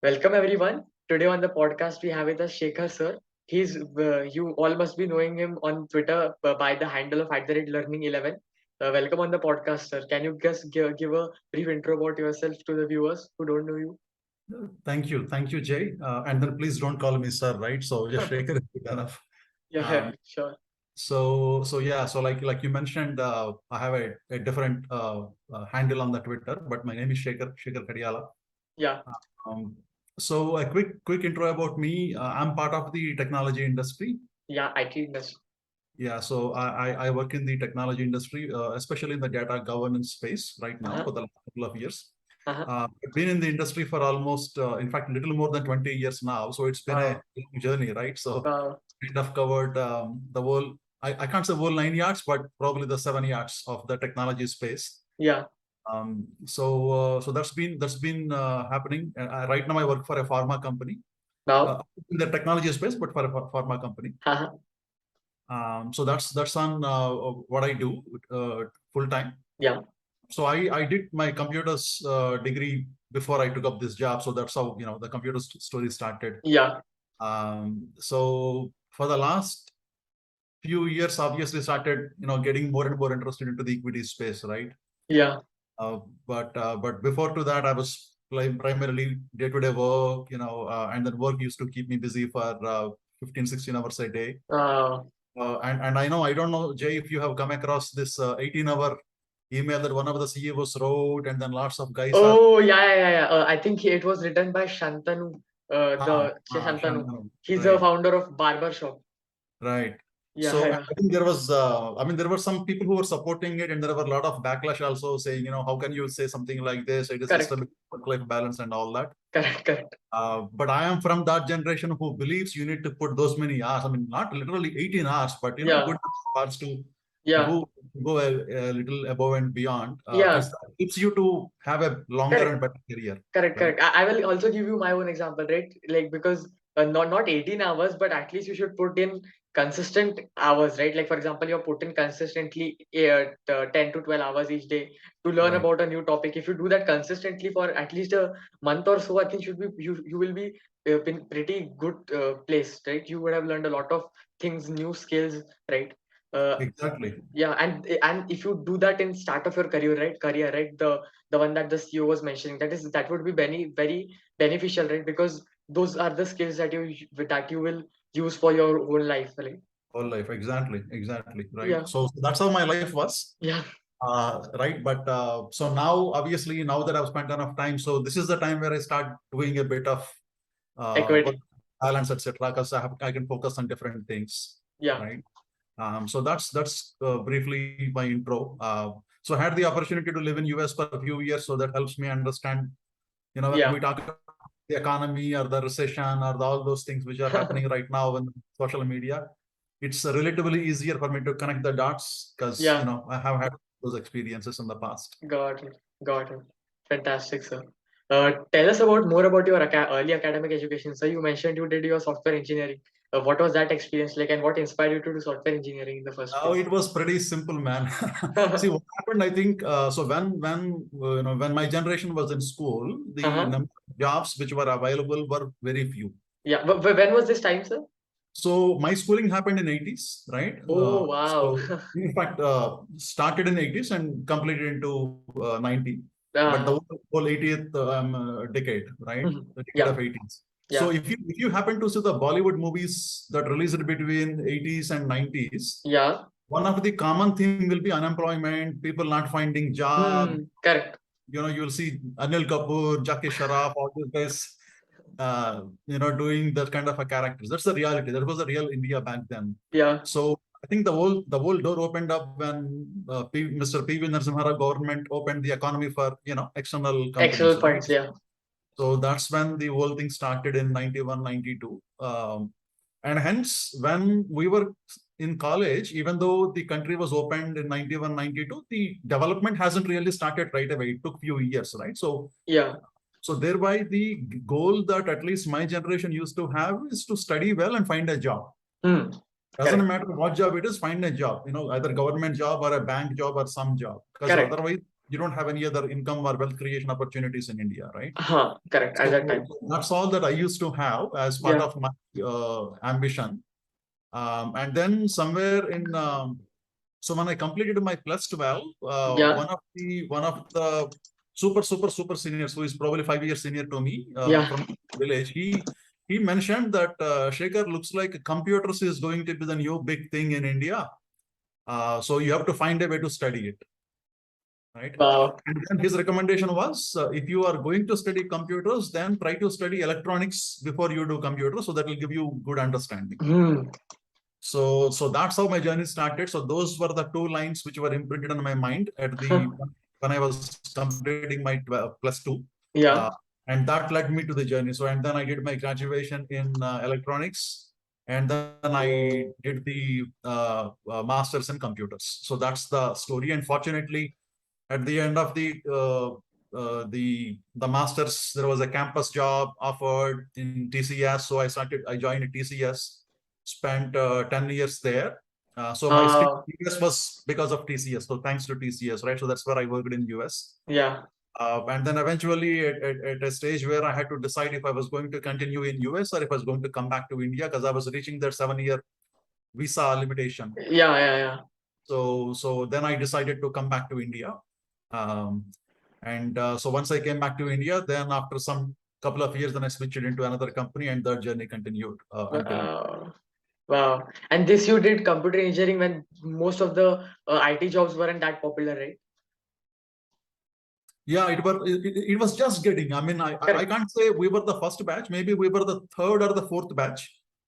Welcome everyone. Today on the podcast we have with us Sekhar Sir. He's you all must be knowing him on Twitter by the handle of @learning11. Welcome on the podcast, sir. Can you just give a brief intro about yourself to the viewers who don't know you? Thank you, Jay. And then please don't call me sir, right? So just Shekhar is good enough. Yeah, Um, sure. so like you mentioned, I have a different handle on the Twitter, but my name is Shekhar Kadiala. Yeah, Um, so a quick intro about me. I'm part of the technology industry. yeah, IT industry. Yeah, so I work in the technology industry, especially in the data governance space right now Uh-huh, for the last couple of years. uh-huh. I've been in the industry for almost, in fact, a little more than 20 years now. So it's been a Wow, long journey, right? So wow. kind of covered the whole, I can't say whole 9 yards, but probably the 7 yards of the technology space. Yeah, So that's been happening. Right now, I work for a pharma company wow. in the technology space, but for a pharma company. Uh-huh. So that's on what I do full time. Yeah, So I did my computers degree before I took up this job. So that's how the computer story started. yeah, So for the last few years, obviously started getting more and more interested into the equity space, right? yeah. Uh, but before to that, I was primarily day-to-day work, and then work used to keep me busy for 15, 16 hours a day. Wow. And I don't know, Jay, if you have come across this 18-hour email that one of the CEOs wrote, and then lots of guys are Oh, yeah. I think it was written by Shantanu, Shantanu. Shantanu, He's the right, founder of Barber Shop. right. Yeah, So yeah. I think there were some people who were supporting it, and there were a lot of backlash also saying, how can you say something like this? It is Correct, systemic work-life balance and all that. correct. But I am from that generation who believes you need to put those many hours. I mean, not literally 18 hours, but Yeah, good hours to yeah, go a little above and beyond, yeah. because that helps you to have a longer Correct. and better career, Correct, right? correct. I will also give you my own example, right? Like because not 18 hours, but at least you should put in consistent hours, right? Like for example, you're putting consistently 10 to 12 hours each day to learn Right. about a new topic. If you do that consistently for at least a month or so, I think should be you will be in pretty good place, right? You would have learned a lot of things, new skills, right? Uh, Exactly. yeah, and if you do that in start of your career, right, the one that the CEO was mentioning, that would be very beneficial, right, because those are the skills that you will use for your whole life, right? Whole life. Exactly. Right. Yeah, So that's how my life was. yeah. Right. But so now, obviously, now that I've spent enough time, so this is the time where I start doing a bit of work Equity. balance, etc., because I can focus on different things, Yeah, right? So that's briefly my intro. So I had the opportunity to live in US for a few years, so that helps me understand, when yeah. we talk about the economy or the recession or all those things which are happening right now in social media, it's relatively easier for me to connect the dots because, Yeah, I have had those experiences in the past. got it. Fantastic, sir. Tell us about more about your early academic education. So you mentioned you did your software engineering. What was that experience like, and what inspired you to do software engineering in the first Oh, place? it was pretty simple, man. See what happened. I think so. When my generation was in school, the Uh-huh. number of jobs which were available were very few. Yeah. When was this time, sir? So my schooling happened in 80s, right? Oh, wow. So in fact, started in 80s and completed into 90. But the Uh, whole 80th decade, right? mhm. The decade Yeah, of 80s. So yeah, if you happen to see the Bollywood movies that released between 80s and 90s, yeah. one of the common theme will be unemployment, people not finding job. Correct. You'll see Anil Kapoor, Jackie Sharaf, all these guys, doing that kind of a characters. That's the reality. That was the real India back then. Yeah. So I think the whole door opened up when Mr. P.V. Narasimha Rao government opened the economy for external companies, External right? funds. Yeah. So that's when the whole thing started in 91, 92. And hence, when we were in college, even though the country was opened in 91, 92, the development hasn't really started right away. It took few years, right? Yeah. So thereby the goal that at least my generation used to have is to study well and find a job. Hmm. Doesn't Correct. matter what job it is, find a job, either government job or a bank job or some job. Because Correct. otherwise, you don't have any other income or wealth creation opportunities in India, right? Correct. At So that time. that's all that I used to have as part Yeah. of my ambition. And then somewhere in so when I completed my plus 12, Yeah. one of the super seniors, who is probably 5 years senior to me, Yeah. from village, he mentioned that Shekhar, looks like computers is going to be the new big thing in India. So you have to find a way to study it, right? Wow. And then his recommendation was, if you are going to study computers, then try to study electronics before you do computers, so that will give you good understanding. Hmm. So that's how my journey started. So those were the two lines which were imprinted on my mind at the when I was completing my plus two, Yeah. uh, and that led me to the journey. So and then I did my graduation in electronics, and then I did the masters in computers. So that's the story. And fortunately, at the end of the masters, there was a campus job offered in TCS. So I joined TCS, spent 10 years there. So my stint Uh, in US was because of TCS. So thanks to TCS, right? So that's where I worked in US. yeah. And then eventually at a stage where I had to decide if I was going to continue in US or if I was going to come back to India, because I was reaching their 7-year visa limitation. Yeah. Yeah. Yeah. So then I decided to come back to India. Um, and so once I came back to India, then after some couple of years, then I switched into another company, and that journey continued until now. Wow. And this you did computer engineering when most of the IT jobs weren't that popular, right? Yeah, it was just getting. I mean, I Correct. can't say we were the first batch. Maybe we were the third or the fourth batch.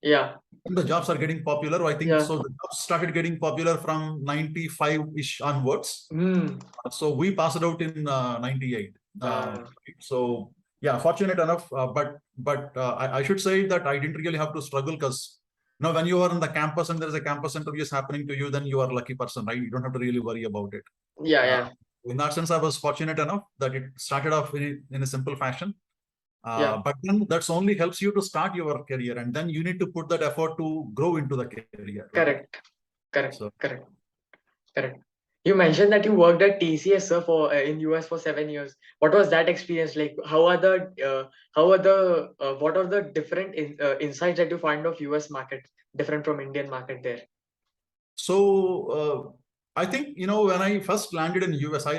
Yeah. The jobs are getting popular. I think Yeah. so. The jobs started getting popular from 95-ish onwards. Hmm. So we passed out in 98. Uh, So yeah, fortunate enough. But I should say that I didn't really have to struggle, because when you are on the campus and there is a campus interview is happening to you, then you are a lucky person, right? You don't have to really worry about it. yeah. Uh, Yeah. in that sense, I was fortunate enough that it started off in a simple fashion. Yeah. But then that's only helps you to start your career, and then you need to put that effort to grow into the career, right? Correct. Correct. So Correct. Correct. You mentioned that you worked at TCS, sir, for in US for 7 years. What was that experience like? What are the different insights that you find of US market different from Indian market there? So I think when I first landed in US, I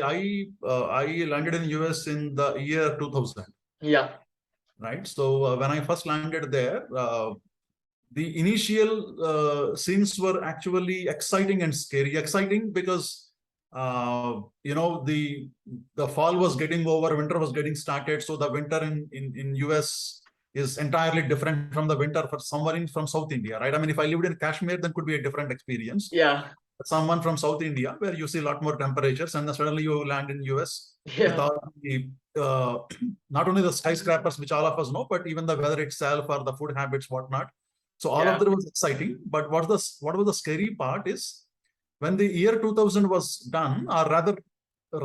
landed in US in the year 2000, Yeah. right? So when I first landed there, the initial scenes were actually exciting and scary. Exciting because the fall was getting over, winter was getting started. So the winter in US is entirely different from the winter for someone from South India, right? I mean, if I lived in Kashmir, then could be a different experience. Yeah. Someone from South India, where you see a lot more temperatures, and then suddenly you land in US with Yeah. all the not only the skyscrapers, which all of us know, but even the weather itself or the food habits, whatnot. So all of Yeah. that was exciting. But what was the scary part is when the year 2000 was done, or rather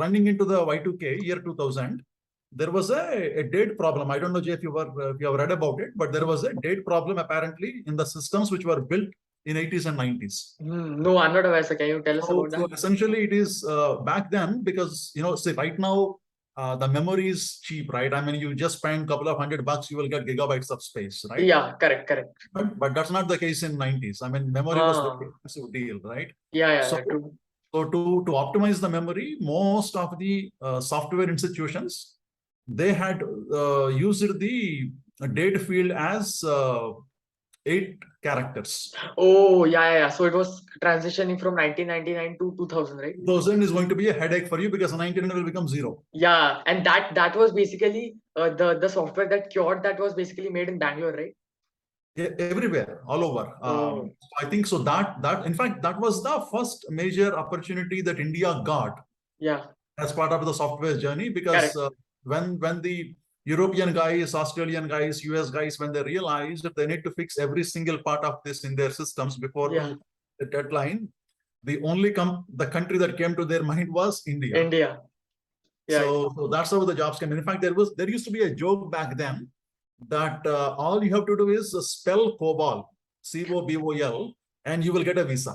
running into the Y2K year 2000, there was a date problem. I don't know, Jay, if you have read about it, but there was a date problem apparently in the systems which were built in 80s and 90s. No, I'm not aware, sir. Can you tell us So, about so that? essentially, it is back then, because say right now the memory is cheap, right? I mean, you just spend a couple of $100, you will get gigabytes of space, right? Yeah. Correct. Correct. But that's not the case in 90s. I mean, memory was very Ah. expensive deal, right? Yeah. Yeah. So Yeah. True. so to optimize the memory, most of the software institutions, they had used the date field as 8 characters. Oh, yeah, yeah, yeah. So it was transitioning from 1999 to 2000, right? 2000 is going to be a headache for you because 99 will become zero. Yeah, and that was basically the software that cured that was basically made in Bangalore, right? Everywhere, all over. Oh, I think so that in fact that was the first major opportunity that India got yeah, as part of the software journey, because correct. when the European guys, Australian guys, US guys, when they realized that they need to fix every single part of this in their systems before Yeah, the deadline, the country that came to their mind was India. India. Yeah, So that's how the jobs came. In fact, there used to be a joke back then that all you have to do is spell COBOL, COBOL, and you will get a visa.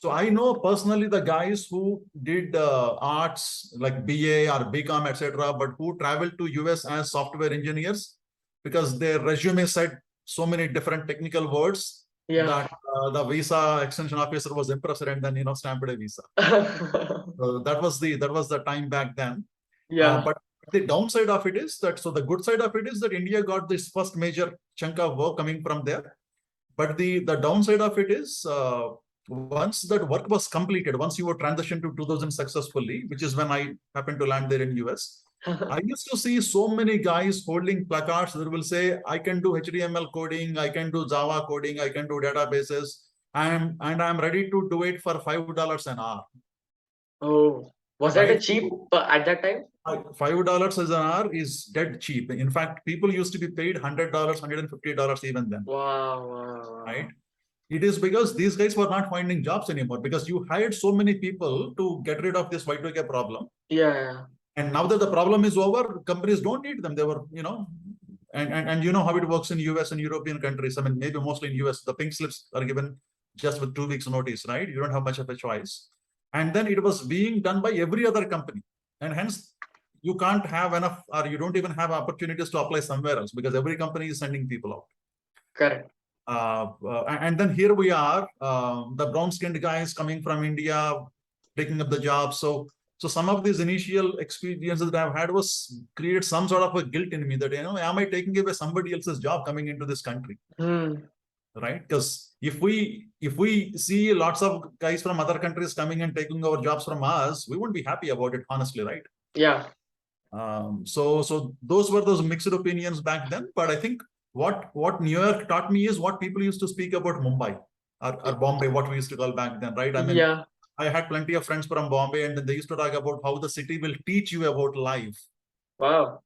So I know personally the guys who did arts like BA or BCom, etc., but who traveled to US as software engineers because their resume said so many different technical words Yeah. that the visa extension officer was impressed and then stamped a visa. So that was the time back then. Yeah. But the downside of it is that, so the good side of it is that India got this first major chunk of work coming from there. But the downside of it is once that work was completed, once you were transitioned to 2000 successfully, which is when I happened to land there in US, I used to see so many guys holding placards that will say, I can do HTML coding, I can do Java coding, I can do databases, and I'm ready to do it for $5 an hour. Oh, was that a Right? cheap at that time? $5 as an hour is dead cheap. In fact, people used to be paid $100, $150 even then. Wow, wow, wow. Right? It is because these guys were not finding jobs anymore because you hired so many people to get rid of this Y2K problem. Yeah. And now that the problem is over, companies don't need them. They were, and you know how it works in US and European countries. I mean, maybe mostly in US, the pink slips are given just with 2 weeks notice, right? You don't have much of a choice. And then it was being done by every other company. And hence, you can't have enough, or you don't even have opportunities to apply somewhere else because every company is sending people out. Correct. And then here we are, the brown-skinned guys coming from India, taking up the job. So some of these initial experiences that I've had was created some sort of a guilt in me that, am I taking away somebody else's job coming into this country? Right? Because if we see lots of guys from other countries coming and taking over jobs from us, we won't be happy about it, honestly, right? Yeah. So those were those mixed opinions back then. But I think what New York taught me is what people used to speak about Mumbai or Bombay, what we used to call back then, right? I mean, Yeah. I had plenty of friends from Bombay, and then they used to talk about how the city will teach you about life. Wow.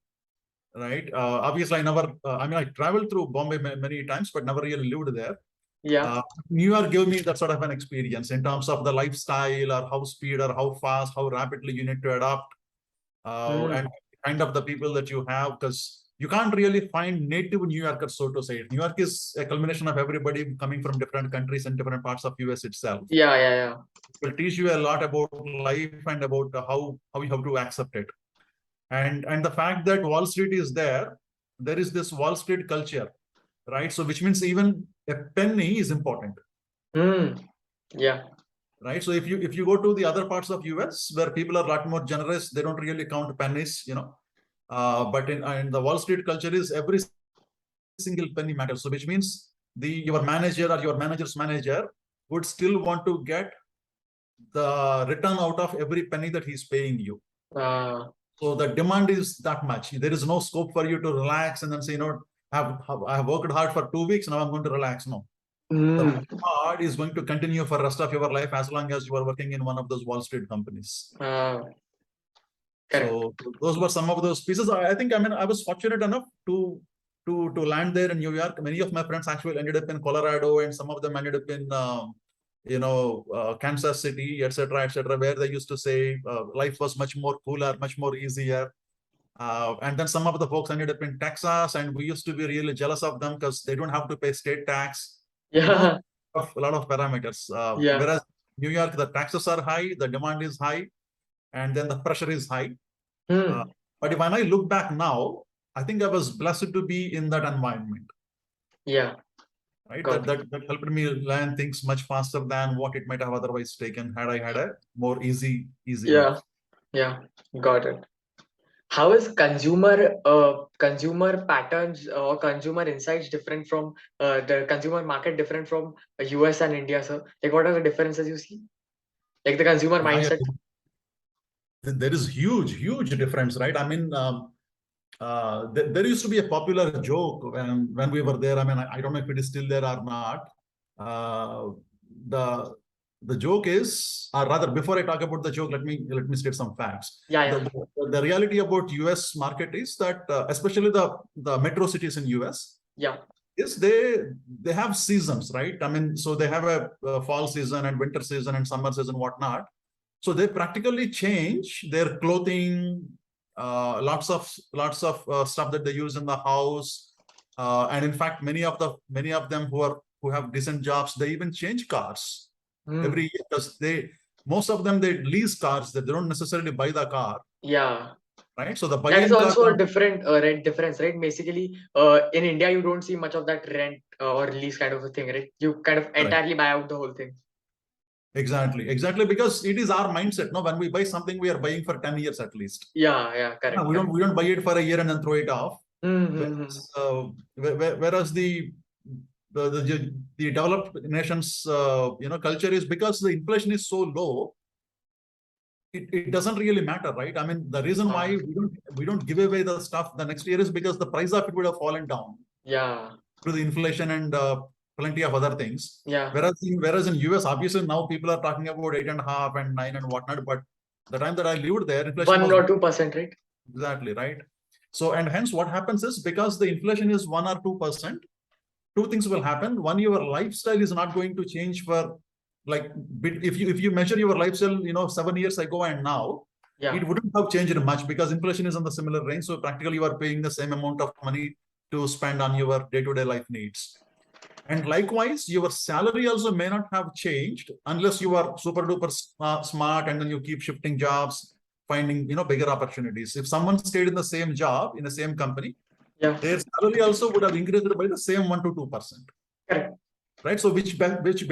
Right? Obviously, I traveled through Bombay many times, but never really lived there. Yeah. New York gave me that sort of an experience in terms of the lifestyle or how speed or how fast, how rapidly you need to adapt. And kind of the people that you have, because you can't really find native New Yorkers, so to say. New York is a culmination of everybody coming from different countries and different parts of US itself. Yeah. It will teach you a lot about life and about how you have to accept it. And the fact that Wall Street is there is this Wall Street culture, right? So which means even a penny is important. Yeah. Right. So if you go to the other parts of US where people are a lot more generous, they don't really count pennies, but in the Wall Street culture is every single penny matters. So which means your manager or your manager's manager would still want to get the return out of every penny that he's paying you. So the demand is that much. There is no scope for you to relax and then say, I have worked hard for 2 weeks, now I'm going to relax. No. The hard is going to continue for the rest of your life as long as you are working in one of those Wall Street companies. So those were some of those pieces. I think, I was fortunate enough to land there in New York. Many of my friends actually ended up in Colorado, and some of them ended up in Kansas City, etc., where they used to say life was much more cooler, much more easier. And then some of the folks ended up in Texas, and we used to be really jealous of them because they don't have to pay state tax. Yeah. A lot of parameters. Yeah. Whereas New York, the taxes are high, the demand is high, and then the pressure is high. But when I look back now, I think I was blessed to be in that environment. Yeah. Right. That helped me learn things much faster than what it might have otherwise taken had I had a more easy life. Yeah. Got it. How is consumer patterns or consumer insights different from the consumer market different from US and India, sir? Like, what are the differences you see? Like the consumer mindset? There is huge difference, right? I mean, there used to be a popular joke when we were there. I mean, I don't know if it is still there or not. The joke is, or rather, before I talk about the joke, let me state some facts. Yeah. The reality about US market is that, especially the metro cities in US, is they have seasons, right? I mean, so they have a fall season and winter season and summer season, whatnot. So they practically change their clothing, lots of stuff that they use in the house, and in fact, many of them who have decent jobs, they even change cars. every year, because most of them, they lease cars, they don't necessarily buy the car, Yeah. right? So the That is buying car, also a different rent difference, right? Basically, in India, you don't see much of that rent or lease kind of a thing, right? You kind of correct. entirely buy out the whole thing. Exactly, because it is our mindset. No, when we buy something, we are buying for 10 years at least. Yeah, No, correct, we don't buy it for a year and then throw it off. Mm-hmm. Whereas the developed nations, culture is, because the inflation is so low, it doesn't really matter, right? I mean, the reason why we don't give away the stuff the next year is because the price of it would have fallen down Yeah, through the inflation and plenty of other things. yeah. Whereas in US, obviously now people are talking about 8.5 and 9 and whatnot, but the time that I lived there, inflation 1 was or 2%, right? exactly right. So, and hence what happens is, because the inflation is 1 or 2%, two things will happen. One, your lifestyle is not going to change for, like, if you measure your lifestyle, 7 years ago and now, Yeah. it wouldn't have changed much, because inflation is on the similar range. So practically you are paying the same amount of money to spend on your day-to-day life needs. And likewise, your salary also may not have changed unless you are super duper smart, and then you keep shifting jobs, finding bigger opportunities. If someone stayed in the same job in the same company, Yeah. their salary also would have increased by the same 1 to 2%. Correct. Right. So which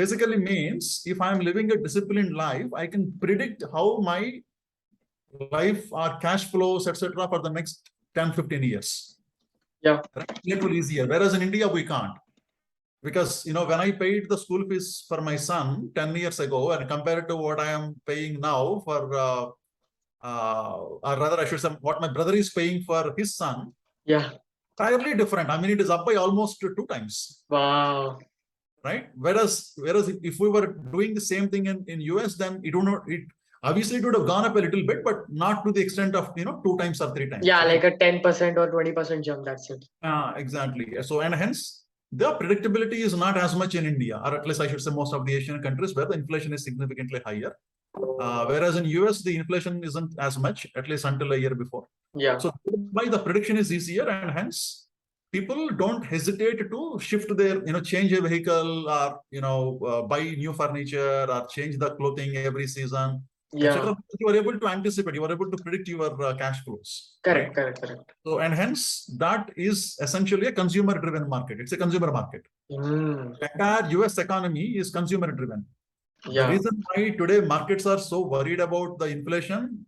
basically means, if I'm living a disciplined life, I can predict how my life or cash flows, etc., for the next 10, 15 years. Yeah. Right? Little easier. Whereas in India, we can't. Because when I paid the school fees for my son 10 years ago, and compared to what I am paying now for or rather I should say, what my brother is paying for his son, Yeah. entirely different. I mean, it is up by almost 2 times. Wow. Right? Whereas if we were doing the same thing in US, then it would not, it obviously it would have gone up a little bit, but not to the extent of 2 times or 3 times. Yeah, Right? like a 10% or 20% jump. That's it. Exactly. So, and hence the predictability is not as much in India, or at least I should say most of the Asian countries, where the inflation is significantly higher. Whereas in US, the inflation isn't as much, at least until a year before. Yeah. So by the prediction is easier, and hence people don't hesitate to shift their, change a vehicle, or buy new furniture, or change the clothing every season, Yeah. etc. You are able to anticipate, you are able to predict your cash flows, right? Correct. So, and hence that is essentially a consumer-driven market. It's a consumer market. Mm. The entire US economy is consumer-driven. The Yeah. reason why today markets are so worried about the inflation,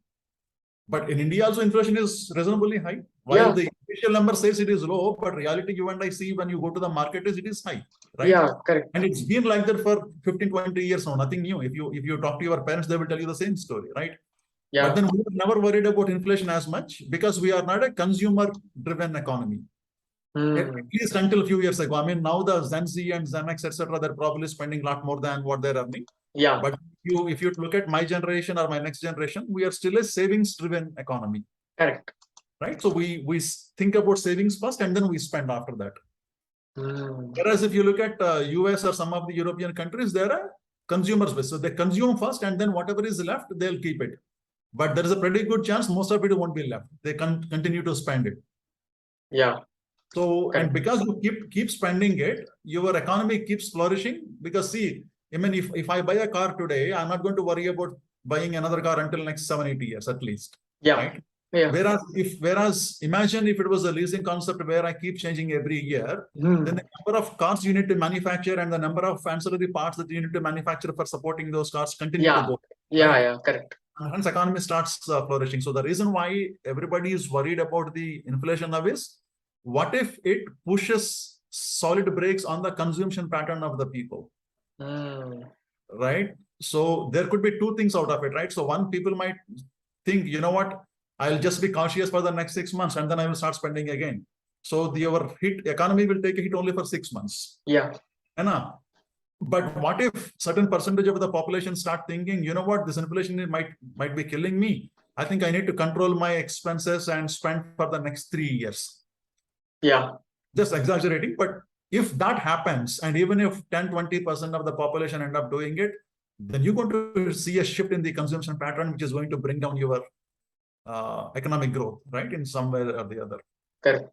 but in India also inflation is reasonably high. While Yeah. the official number says it is low, but reality you and I see when you go to the market is it is high, right? Yeah. Correct. And it's been like that for 15, 20 years now, nothing new. If you talk to your parents, they will tell you the same story, right? But Yeah. then we are never worried about inflation as much, because we are not a consumer-driven economy. At Mm. least until a few years ago. I mean, now the Gen Z and Gen X, etc., they're probably spending a lot more than what they're earning. Yeah. But if you look at my generation or my next generation, we are still a savings-driven economy, Correct. right? So we think about savings first, and then we spend after that. Mm. Whereas if you look at US or some of the European countries, they're a consumers based. So they consume first, and then whatever is left, they'll keep it. But there is a pretty good chance most of it won't be left. They continue to spend it. Yeah. So, and Correct. because you keep spending it, your economy keeps flourishing. Because see, I mean, if I buy a car today, I'm not going to worry about buying another car until next 7, 8 years at least. Yeah. Right? Yeah. Whereas imagine if it was a leasing concept where I keep changing every year, Mm. then the number of cars you need to manufacture and the number of ancillary parts that you need to manufacture for supporting those cars continue to Yeah. go. Yeah. Right? Yeah. Correct. Hence economy starts flourishing. So the reason why everybody is worried about the inflation now is, what if it pushes solid brakes on the consumption pattern of the people, Mm. right? So there could be two things out of it, right? So one, people might think, you know what, I'll just be cautious for the next 6 months, and then I will start spending again. So your economy will take a hit only for 6 months. Yeah. But what if certain percentage of the population start thinking, you know what, this inflation might be killing me. I think I need to control my expenses and spend for the next 3 years. Yeah. Just exaggerating, but if that happens, and even if 10, 20% of the population end up doing it, then you're going to see a shift in the consumption pattern, which is going to bring down your economic growth, right, in some way or the other. Correct.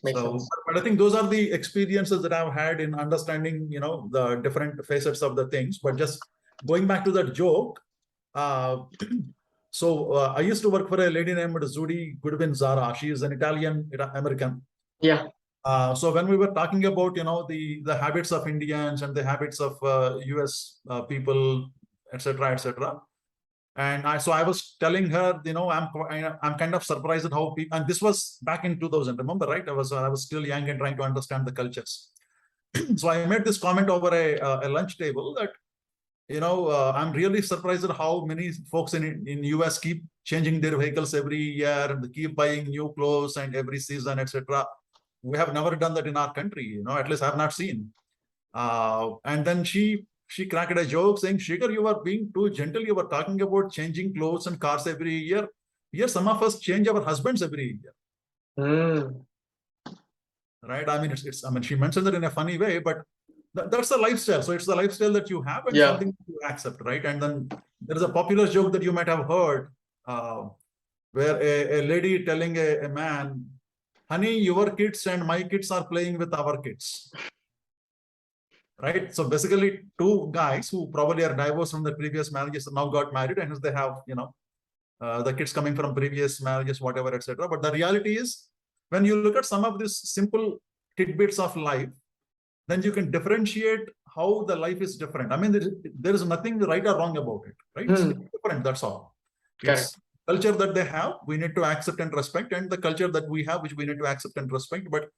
Makes So, sense. but I think those are the experiences that I've had in understanding, the different facets of the things. But just going back to that joke, uh, I used to work for a lady named Zudi Goodwin Zara. She is an Italian American. Yeah. So when we were talking about, the habits of Indians and the habits of US people, etc., etc., and I was telling her, I'm kind of surprised at how people, and this was back in 2000. Remember, right? I was still young and trying to understand the cultures. So I made this comment over a lunch table that, I'm really surprised at how many folks in US keep changing their vehicles every year and they keep buying new clothes and every season, etc. We have never done that in our country, at least I have not seen. And then she cracked a joke saying, Shekhar, you are being too gentle. You were talking about changing clothes and cars every year. Here, some of us change our husbands every year. Mm. Right? I mean, she mentioned that in a funny way, but that's the lifestyle. So it's the lifestyle that you have and Yeah. something you accept, right? And then there is a popular joke that you might have heard, where a lady telling a man, honey, your kids and my kids are playing with our kids. Right? So basically, two guys who probably are divorced from the previous marriages now got married, and they have, the kids coming from previous marriages, whatever, etc. But the reality is, when you look at some of these simple tidbits of life, then you can differentiate how the life is different. I mean, there is nothing right or wrong about it, right? It's different, that's all. Correct. It's culture that they have, we need to accept and respect, and the culture that we have, which we need to accept and respect. But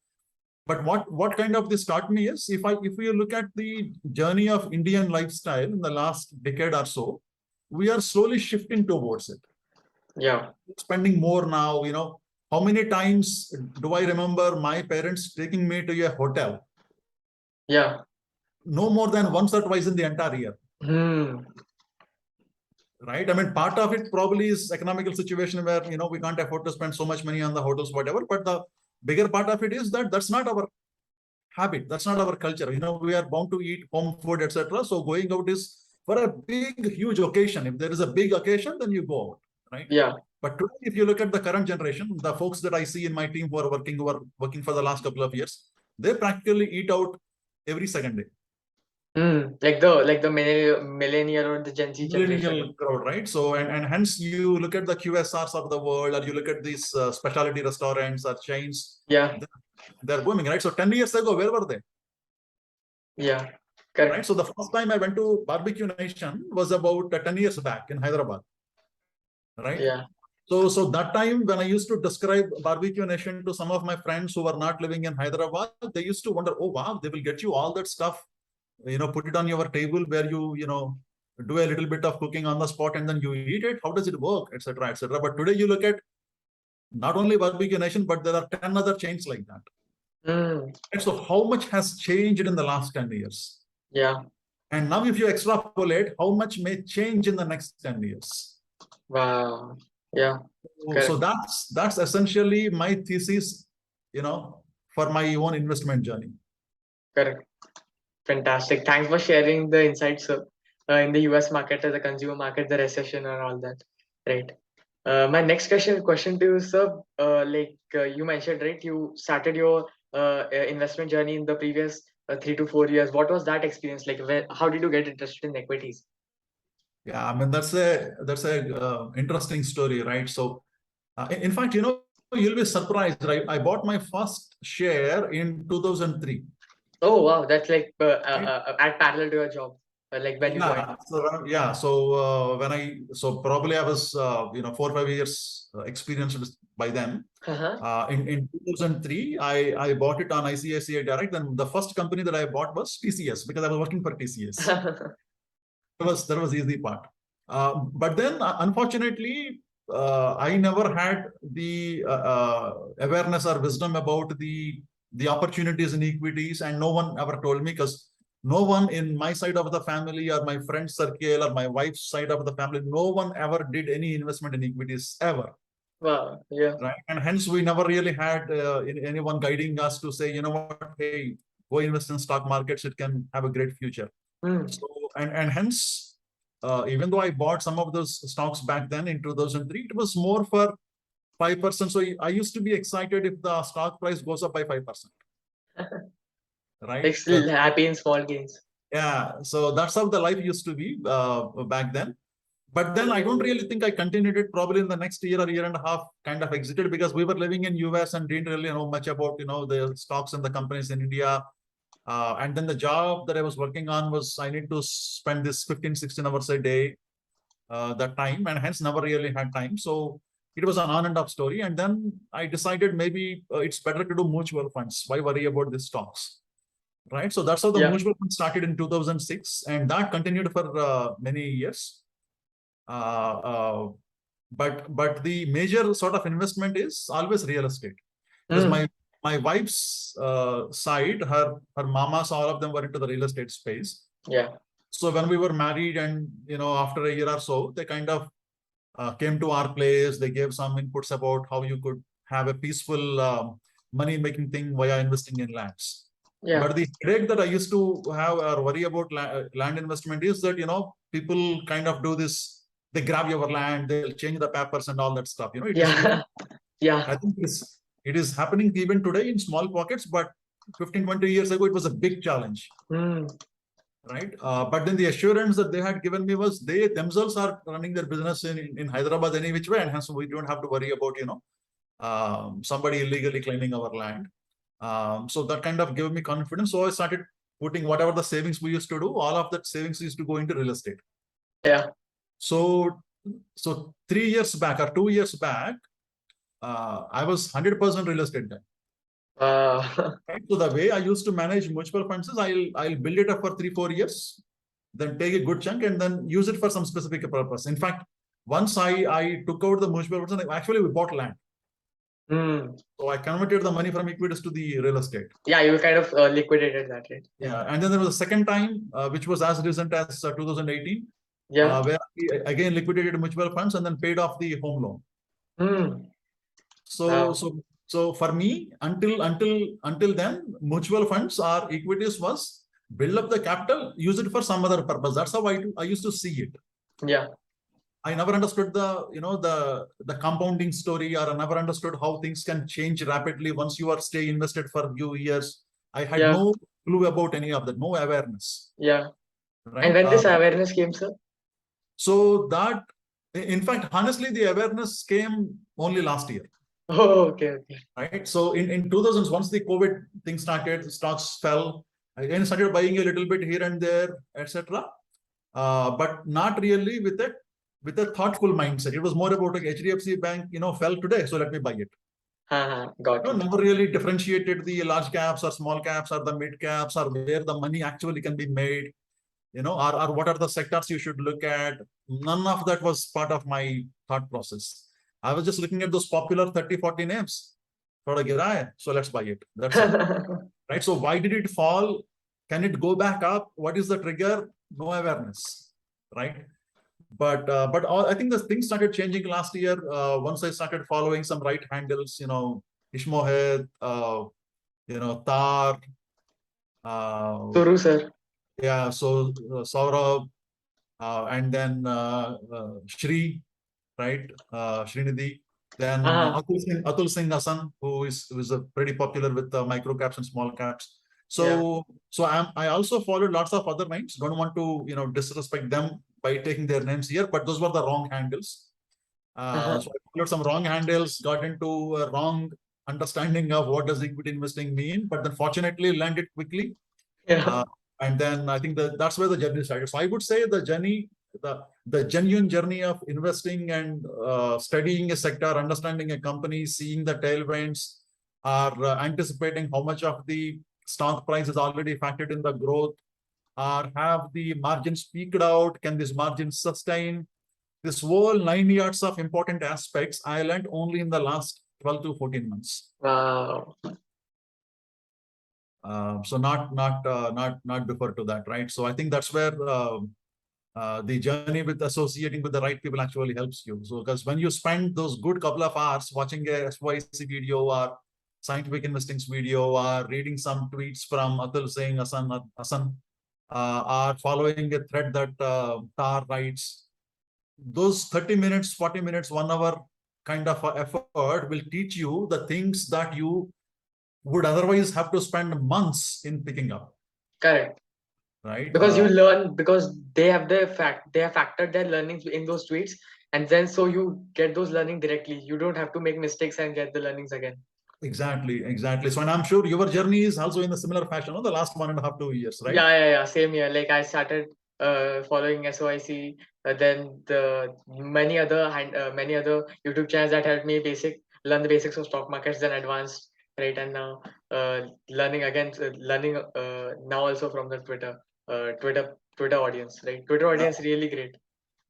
what kind of this taught me is, if you look at the journey of Indian lifestyle in the last decade or so, we are slowly shifting towards it. Yeah. Spending more now, how many times do I remember my parents taking me to a hotel? Yeah. No more than once or twice in the entire year. Right? I mean, part of it probably is economical situation where, we can't afford to spend so much money on the hotels, whatever. But the bigger part of it is that that's not our habit. That's not our culture. We are bound to eat home food, etc. So going out is for a big, huge occasion. If there is a big occasion, then you go out, right? Yeah. But today, if you look at the current generation, the folks that I see in my team who are working for the last couple of years, they practically eat out every second day. Like the millennial or the Gen Z generation. Millennial crowd, right? So and hence you look at the QSRs of the world, or you look at these specialty restaurants or chains. Yeah. They're booming, right? So 10 years ago, where were they? Yeah. Correct. Right. So the first time I went to Barbecue Nation was about 10 years back in Hyderabad. Right. Yeah. So that time when I used to describe Barbecue Nation to some of my friends who were not living in Hyderabad, they used to wonder, oh wow, they will get you all that stuff, put it on your table where you do a little bit of cooking on the spot and then you eat it. How does it work, etc., etc. But today you look at not only Barbecue Nation, but there are 10 other chains like that. And so how much has changed in the last 10 years? Yeah. And now if you extrapolate, how much may change in the next 10 years? Wow. Yeah. So that's essentially my thesis, for my own investment journey. Correct. Fantastic. Thanks for sharing the insights, sir, in the US market, the consumer market, the recession and all that. Right. My next question to you, sir, you mentioned, right, you started your investment journey in the previous 3 to 4 years. What was that experience like? How did you get interested in equities? Yeah, I mean, that's a interesting story, right? So in fact, you'll be surprised, right? I bought my first share in 2003. Oh, wow. That's like at parallel to your job, like when you joined. So probably I was, 4 or 5 years experienced by then. In 2003, I bought it on ICICI Direct. And the first company that I bought was TCS because I was working for TCS. That was the easy part. But then, unfortunately, I never had the awareness or wisdom about the opportunities in equities, and no one ever told me, because no one in my side of the family or my friend circle or my wife's side of the family, no one ever did any investment in equities ever. Wow. Yeah. Right. And hence we never really had anyone guiding us to say, you know what, hey, go invest in stock markets. It can have a great future. So, and hence, even though I bought some of those stocks back then in 2003, it was more for 5%. So I used to be excited if the stock price goes up by 5%. Right? Like still happy in small gains. Yeah, so that's how the life used to be back then. But then I don't really think I continued it. Probably in the next year or year and a half, kind of exited because we were living in US and didn't really know much about the stocks and the companies in India. And then the job that I was working on was I need to spend this 15, 16 hours a day that time, and hence never really had time. So it was an on and off story. And then I decided maybe it's better to do mutual funds. Why worry about the stocks? Right. So that's how the Yeah. mutual fund started in 2006, and that continued for many years. Uh, uh, but the major sort of investment is always real estate, because Mm. my wife's side, her mamas, all of them were into the real estate space. Yeah. So when we were married, and after a year or so, they kind of came to our place. They gave some inputs about how you could have a peaceful money making thing via investing in lands. Yeah. But the headache that I used to have or worry about land investment is that people kind of do this. They grab your land, they'll change the papers and all that stuff. It is. Yeah. Yeah. I think it is happening even today in small pockets, but 15, 20 years ago, it was a big challenge. Mm. Right. But then the assurance that they had given me was they themselves are running their business in Hyderabad any which way, and hence we don't have to worry about somebody illegally claiming our land. So that kind of gave me confidence. So I started putting whatever the savings we used to do, all of that savings used to go into real estate. Yeah. So 3 years back or 2 years back, I was 100% real estate guy. Right? So the way I used to manage mutual funds is I'll build it up for 3-4 years, then take a good chunk and then use it for some specific purpose. In fact, once I took out the mutual funds, and actually we bought land. Mm. So I converted the money from equities to the real estate. Yeah, you kind of liquidated that, right? Yeah, and then there was a second time, which was as recent as 2018, Yeah. where we again liquidated mutual funds and then paid off the home loan. Mm. So for me, until then, mutual funds or equities was build up the capital, use it for some other purpose. That's how I used to see it. Yeah. I never understood the compounding story, or I never understood how things can change rapidly once you are stay invested for a few years. I had no clue about any of that, no awareness. Yeah. Right. And when this awareness came, sir? So that, in fact, honestly, the awareness came only last year. Oh, okay. Right. So in 2000s, once the COVID thing started, stocks fell. I again started buying a little bit here and there, etc. But not really with a thoughtful mindset. It was more about like HDFC Bank, fell today, so let me buy it. Got it. Never really differentiated the large caps or small caps or the mid caps or where the money actually can be made, or what are the sectors you should look at. None of that was part of my thought process. I was just looking at those popular 30, 40 names. So let's buy it. That's it. Right. So why did it fall? Can it go back up? What is the trigger? No awareness. Right. But I think the things started changing last year once I started following some right handles, Ishmohed, Tar, Suru, sir. Yeah, so Saurabh, and then Shri, right? Srinidhi. Then Atul Singh Hassan, who is pretty popular with micro caps and small caps. So I also followed lots of other names. Don't want to disrespect them by taking their names here, but those were the wrong handles. So I followed some wrong handles, got into a wrong understanding of what does equity investing mean, but then fortunately landed quickly. Yeah. And then I think that's where the journey started. So I would say the journey, the genuine journey of investing and studying a sector, understanding a company, seeing the tailwinds, or anticipating how much of the stock price is already factored in the growth, or have the margins peaked out, can this margin sustain? This whole 9 yards of important aspects I learned only in the last 12 to 14 months. Wow. So not before to that, right? So I think that's where the journey with associating with the right people actually helps you. So because when you spend those good couple of hours watching a SYC video or scientific investings video or reading some tweets from Atul Singh, Hassan, or following a thread that Tar writes, those 30 minutes, 40 minutes, 1 hour kind of effort will teach you the things that you would otherwise have to spend months in picking up. Correct. right? Because you learn, because they have factored their learnings in those tweets, and then so you get those learning directly. You don't have to make mistakes and get the learnings again. Exactly, exactly. So, and I'm sure your journey is also in a similar fashion, no? The last 1.5, 2 years, right? Yeah. Same here. Like I started following SOIC, then the many other YouTube channels that helped me learn the basics of stock markets, then advanced, right? And now learning now also from the Twitter audience, right? Twitter audience really great.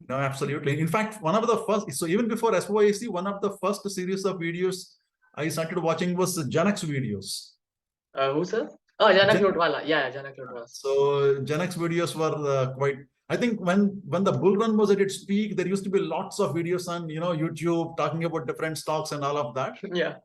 No, absolutely. In fact, one of the first, so even before SYAC, one of the first series of videos I started watching was the Gen X videos. Who, sir? Oh, Janak Gen, Lotwala. Yeah, Janak Lotwala. so Gen X videos were quite. I think when the bull run was at its peak, there used to be lots of videos on YouTube talking about different stocks and all of that. Yeah.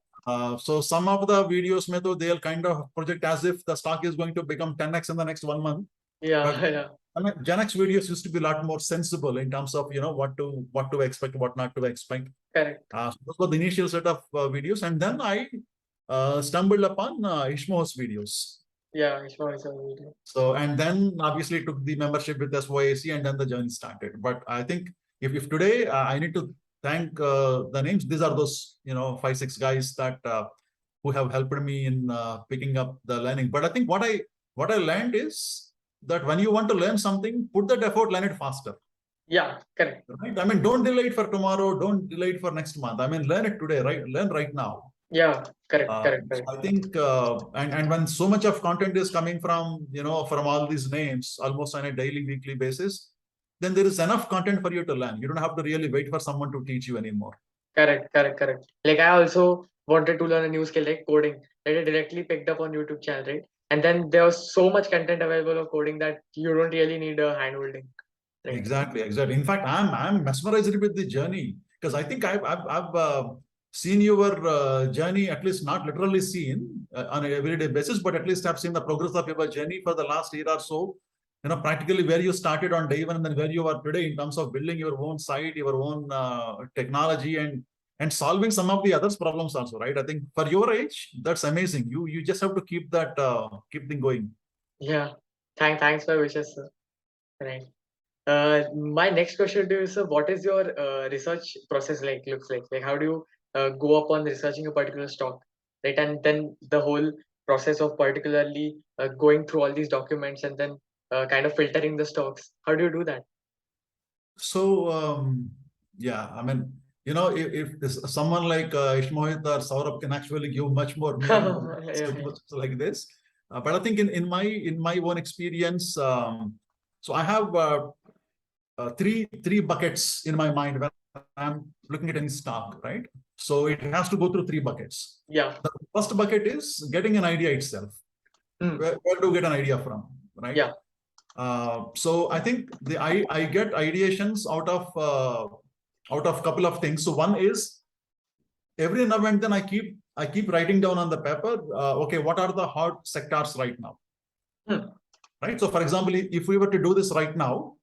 So some of the videos, they'll kind of project as if the stock is going to become 10x in the next 1 month. Yeah, But yeah. I mean, Gen X videos used to be a lot more sensible in terms of what to expect, what not to expect. Correct. So those were the initial set of videos, and then I stumbled upon Ishmo's videos. Yeah, Ishmael is a video. So and then obviously took the membership with SYAC, and then the journey started. But I think if today I need to thank the names, these are those 5, 6 guys that who have helped me in picking up the learning. But I think what I learned is that when you want to learn something, put that effort, learn it faster. Yeah, correct. Right? I mean, don't delay it for tomorrow. Don't delay it for next month. I mean, learn it today, right? Learn right now. Yeah, correct. So I think, and when so much of content is coming from from all these names, almost on a daily, weekly basis, then there is enough content for you to learn. You don't have to really wait for someone to teach you anymore. Correct. Like I also wanted to learn a new skill like coding that I directly picked up on YouTube channel, right? And then there was so much content available of coding that you don't really need a hand holding. Right? Exactly. In fact, I'm mesmerized with the journey because I think I've seen your journey, at least not literally seen on an everyday basis, but at least I've seen the progress of your journey for the last year or so. Practically where you started on day one and then where you are today in terms of building your own site, your own technology, and solving some of the others problems also, right? I think for your age, that's amazing. You just have to keep that keep thing going. Yeah. Thanks for wishes, sir. Right. My next question to you, sir, what is your research process looks like? Like how do you go upon researching a particular stock, right? And then the whole process of particularly going through all these documents and then kind of filtering the stocks. How do you do that? So yeah, I mean, if someone like Ishmohit or Saurabh can actually give much more meaning to Yeah. questions like this, but I think in my own experience, so I have three buckets in my mind when I'm looking at any stock, right? So it has to go through three buckets. Yeah. The first bucket is getting an idea itself. Where do you get an idea from, right? Yeah. So I think I get ideations out of a couple of things. So one is every now and then I keep writing down on the paper. Okay, what are the hot sectors right now? Right. So for example, if we were to do this right now,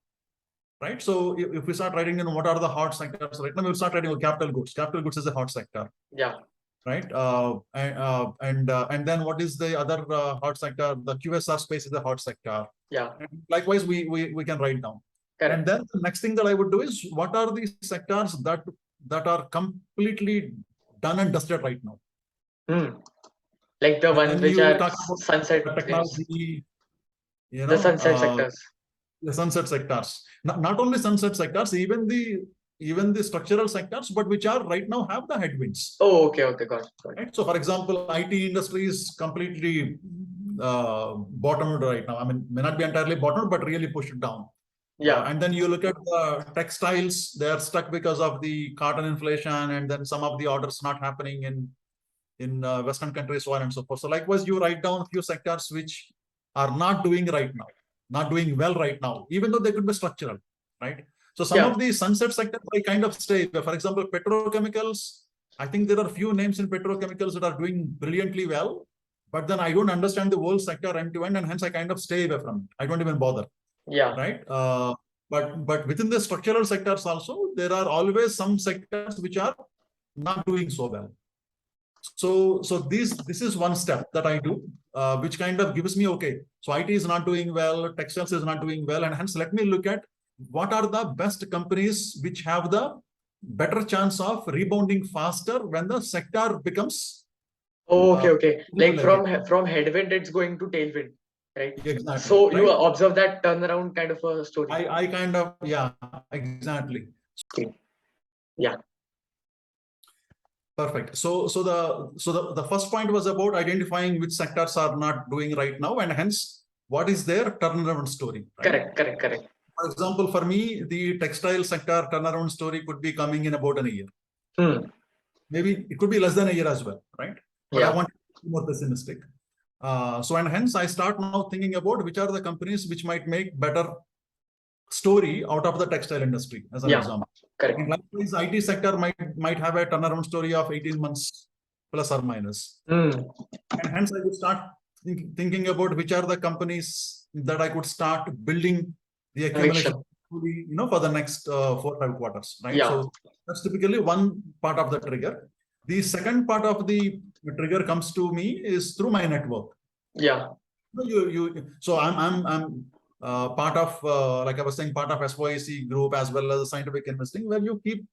right? So if we start writing in what are the hot sectors right now, we'll start writing capital goods. Capital goods is a hot sector. Yeah. Right. And then what is the other hot sector? The QSR space is a hot sector. Yeah. And likewise, we can write down. Correct. And then the next thing that I would do is what are the sectors that are completely done and dusted right now? Like the ones which are sunset technology, the sunset sectors. The sunset sectors. Not only sunset sectors, even the structural sectors, but which are right now have the headwinds. Oh, okay, got it. Right? So, for example, IT industry is completely bottomed right now. I mean, may not be entirely bottomed, but really pushed down. Yeah. And then you look at the textiles; they are stuck because of the cotton inflation, and then some of the orders not happening in Western countries, so on and so forth. So, likewise, you write down a few sectors which are not doing right now, not doing well right now, even though they could be structural, right? So some of the sunset sectors I kind of stay. For example, petrochemicals. I think there are few names in petrochemicals that are doing brilliantly well, but then I don't understand the whole sector end to end, and hence I kind of stay away from it. I don't even bother. Yeah. Right. But within the structural sectors also, there are always some sectors which are not doing so well. So this is one step that I do. which kind of gives me, okay, so IT is not doing well, textiles is not doing well, and hence let me look at what are the best companies which have the better chance of rebounding faster when the sector becomes Oh, uh, okay. Like visible again. from headwind, it's going to tailwind, right? Exactly, So you right? observe that turnaround kind of a story. I kind of, yeah, exactly. Okay. Yeah. Perfect. So the first point was about identifying which sectors are not doing right now, and hence what is their turnaround story, right? Correct. Correct. Correct. For example, for me, the textile sector turnaround story could be coming in about a year. Hmm. Maybe it could be less than a year as well, right? But I Yeah. want to be more pessimistic. So and hence I start now thinking about which are the companies which might make better story out of the textile industry, as an Yeah. example. Correct. And likewise, IT sector might have a turnaround story of 18 months plus or minus. Hmm. And hence I would start thinking about which are the companies that I could start building the accumulation Conviction. for the next 4 or 5 quarters, right? Yeah. So that's typically one part of the trigger. The second part of the trigger comes to me is through my network. Yeah. So I'm part of like I was saying, part of SYC group as well as scientific investing, where you keep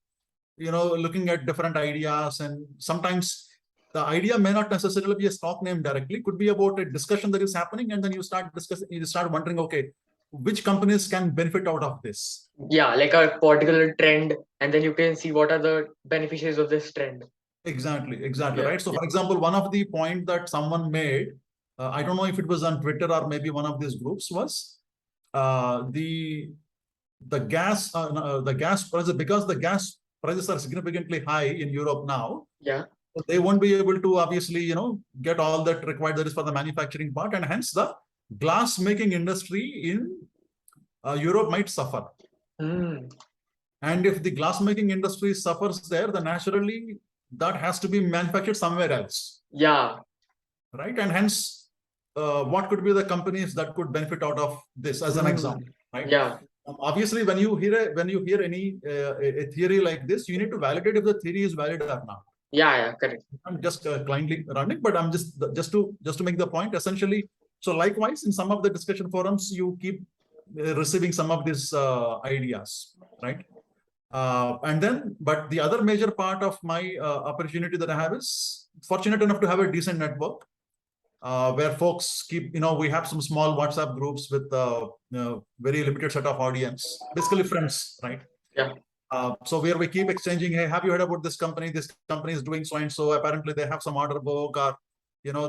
looking at different ideas, and sometimes the idea may not necessarily be a stock name directly, could be about a discussion that is happening, and then you start discussing, you start wondering, okay, which companies can benefit out of this. Yeah. Like a particular trend, and then you can see what are the beneficiaries of this trend. Exactly, Yeah. right? So for example, one of the point that someone made, I don't know if it was on Twitter or maybe one of these groups, was the gas prices, because the gas prices are significantly high in Europe now. Yeah. So they won't be able to obviously get all that required that is for the manufacturing part, and hence the glass making industry in Europe might suffer. Hmm. And if the glass making industry suffers there, then naturally that has to be manufactured somewhere else, Yeah. right? And hence, what could be the companies that could benefit out of this, as an Hmm. example, right? Yeah. Obviously, when you hear any a theory like this, you need to validate if the theory is valid or not. Yeah. Yeah. Correct. I'm just blindly running, but I'm just to make the point. Essentially, so likewise, in some of the discussion forums, you keep receiving some of these ideas, right? And then, but the other major part of my opportunity that I have is fortunate enough to have a decent network where folks keep, we have some small WhatsApp groups with very limited set of audience, basically friends, right? Yeah. So where we keep exchanging, hey, have you heard about this company? This company is doing so and so. Apparently, they have some order book, or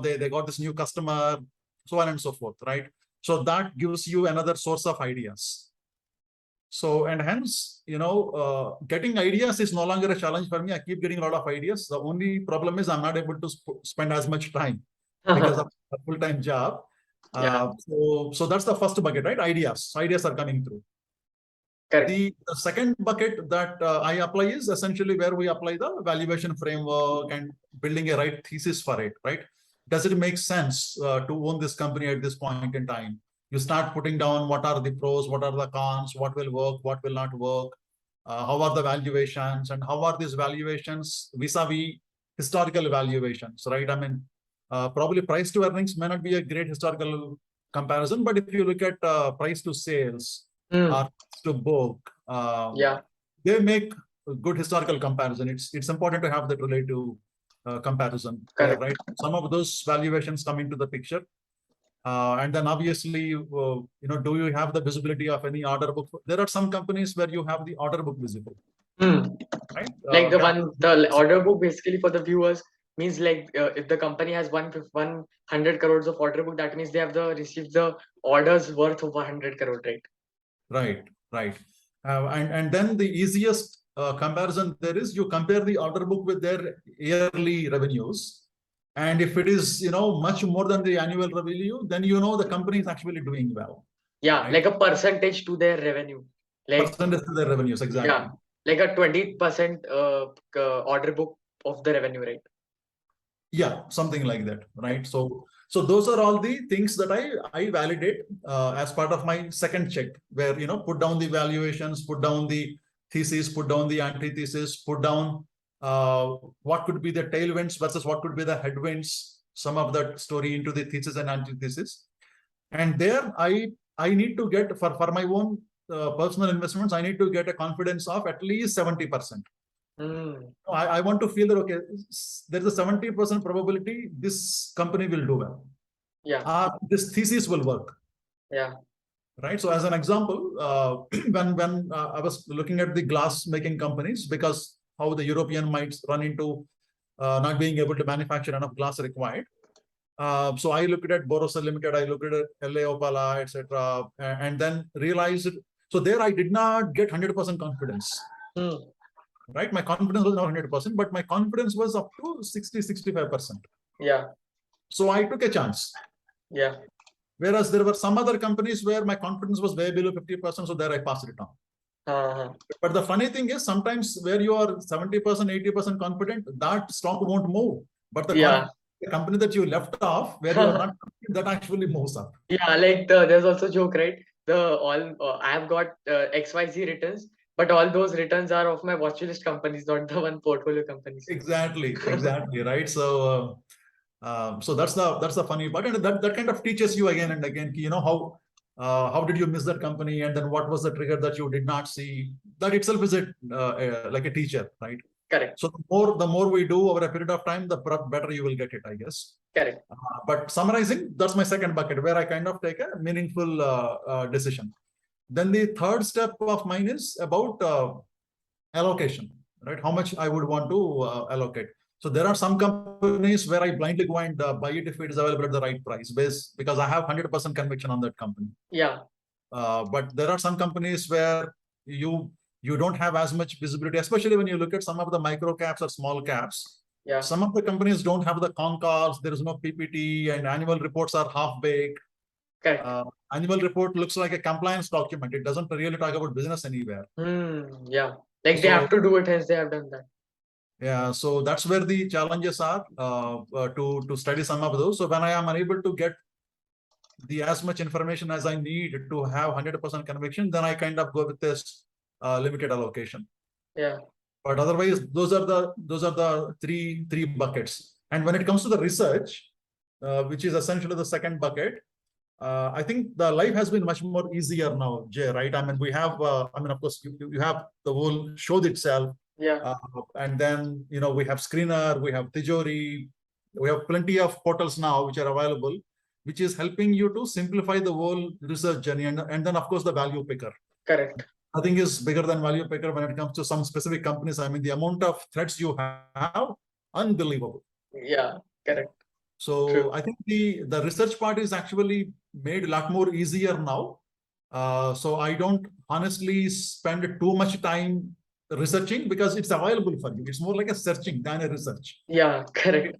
they got this new customer, so on and so forth, right? So that gives you another source of ideas. So, and hence, getting ideas is no longer a challenge for me. I keep getting a lot of ideas. The only problem is I'm not able to spend as much time because of a full-time job. Yeah. So that's the first bucket, right? Ideas are coming through. Correct. The second bucket that I apply is essentially where we apply the valuation framework and building a right thesis for it, right? Does it make sense to own this company at this point in time? You start putting down what are the pros, what are the cons, what will work, what will not work, how are the valuations, and how are these valuations vis-a-vis historical valuations, right? I mean, probably price to earnings may not be a great historical comparison, but if you look at price to sales or to book, Yeah. they make a good historical comparison. It's important to have that relative comparison there, Correct. right? Some of those valuations come into the picture. And then obviously, do you have the visibility of any order book? There are some companies where you have the order book visible, Hmm. right? Like the order book basically for the viewers means like if the company has 100 crores of order book, that means they have received the orders worth of 100 crore, right? Right. And then the easiest comparison there is, you compare the order book with their yearly revenues. And if it is, much more than the annual revenue, then the company is actually doing well. Yeah, Right? like a percentage to their revenue. Like Percentage to their revenues, exactly. yeah, like a 20% order book of the revenue, right? Yeah, something like that, right? So those are all the things that I validate as part of my second check, where put down the valuations, put down the thesis, put down the antithesis, put down what could be the tailwinds versus what could be the headwinds, some of that story into the thesis and antithesis. And there I need to get, for my own personal investments, I need to get a confidence of at least 70%. I want to feel that, okay, there's a 70% probability this company will do well. Yeah. This thesis will work. Yeah. Right. So as an example, when I was looking at the glass making companies, because how the European might run into not being able to manufacture enough glass required. So I looked at Borosil Limited, I looked at LA Opala, etc., and then realized. So there I did not get 100% confidence. Right, my confidence was not 100%, but my confidence was up to 60-65%. Yeah. So I took a chance. Yeah. Whereas there were some other companies where my confidence was way below 50%, so there I passed it on. But the funny thing is, sometimes where you are 70%, 80% confident, that stock won't move. But the company that you left off, where you are not confident, that actually moves up. Yeah, like there's also joke, right? I have got XYZ returns, but all those returns are of my watch list companies, not the one portfolio companies. Exactly, right. So so that's the funny part, and that kind of teaches you again and again, how did you miss that company, and then what was the trigger that you did not see. That itself is like a teacher, right? Correct. So the more we do over a period of time, the better you will get it, I guess. Correct. But summarizing, that's my second bucket, where I kind of take a meaningful decision. Then the third step of mine is about allocation, right? How much I would want to allocate. So there are some companies where I blindly go and buy it if it is available at the right price, because I have 100% conviction on that company. Yeah. But there are some companies where you don't have as much visibility, especially when you look at some of the micro caps or small caps. Yeah. Some of the companies don't have the con calls, there is no PPT, and annual reports are half-baked. Annual report looks like a compliance document. It doesn't really talk about business anywhere. Yeah. Like they have to do it, hence they have done that. Yeah, so that's where the challenges are to study some of those. So when I am unable to get as much information as I need to have 100% conviction, then I kind of go with this limited allocation. Yeah. But otherwise, those are the three buckets. And when it comes to the research, which is essentially the second bucket, I think the life has been much more easier now, Jay, right? I mean, we have, of course, you have the whole show itself. Yeah. And then, we have Screener, we have Tijori, we have plenty of portals now which are available, which is helping you to simplify the whole research journey. And then, of course, the value picker. Correct. Nothing is bigger than value picker when it comes to some specific companies. I mean, the amount of threads you have, unbelievable. Yeah, correct. So true. I think the research part is actually made a lot more easier now. So I don't honestly spend too much time researching because it's available for you. It's more like a searching than a research. Yeah, correct.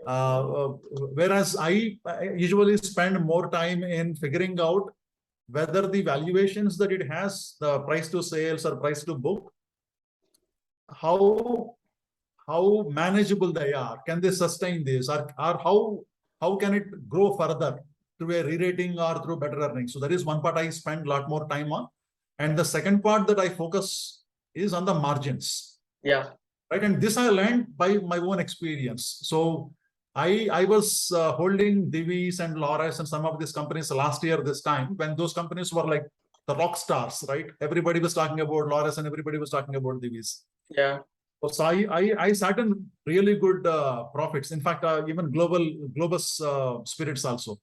Whereas I usually spend more time in figuring out whether the valuations that it has, the price to sales or price to book, how manageable they are. Can they sustain this, or how can it grow further through a re-rating or through better earnings? So that is one part I spend a lot more time on. And the second part that I focus is on the margins. Yeah. Right. And this I learned by my own experience. So I was holding Divi's and Laurus and some of these companies last year, this time, when those companies were like the rock stars, right? Everybody was talking about Laurus and everybody was talking about Divi's. Yeah. So I sat in really good profits. In fact, even Globus spirits also.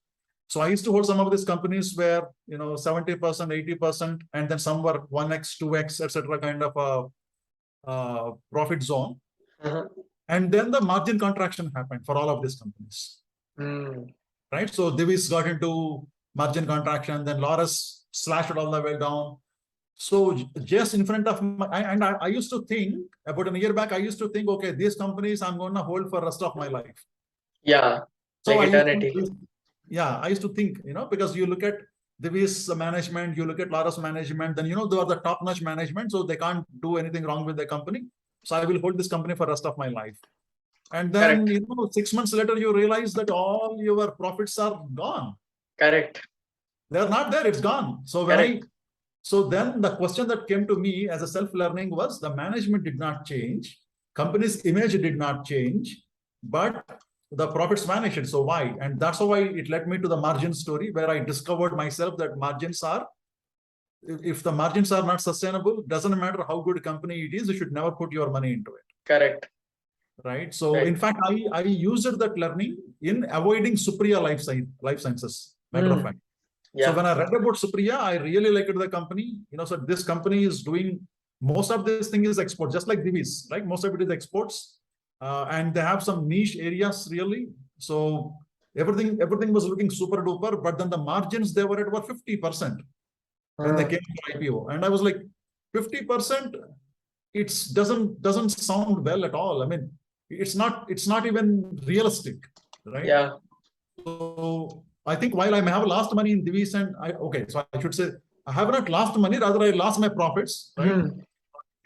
So I used to hold some of these companies where 70%, 80%, and then some were 1x, 2x, etc. kind of a profit zone. And then the margin contraction happened for all of these companies. Right? So Divi's got into margin contraction, then Laurus slashed it all the way down. So just in front of I used to think, about a year back, I used to think, okay, these companies I'm going to hold for the rest of my life. Yeah. So like eternity. I used to think, because you look at Divi's management, you look at Laurus management, then, they are the top-notch management, so they can't do anything wrong with the company. So I will hold this company for the rest of my life. And then, 6 months later, you realize that all your profits are gone. Correct. They're not there, it's gone. So So then the question that came to me as a self-learning was, the management did not change, company's image did not change, but the profits vanished. So why? And that's why it led me to the margin story, where I discovered myself that margins are, if the margins are not sustainable, doesn't matter how good a company it is, you should never put your money into it. Correct. Right. So Right. in fact, I used that learning in avoiding Supriya Life Sciences, matter of fact. So Yeah. when I read about Supriya, I really liked the company. So this company is doing most of this thing is export, just like Divi's, right? Most of it is exports, and they have some niche areas really. So everything was looking super duper, but then the margins they were at about 50% when they came to IPO, and I was like, 50%. It doesn't sound well at all. I mean, it's not even realistic, right? Yeah. So I think while I may have lost money in Divis and so I should say I have not lost money, rather I lost my profits, right?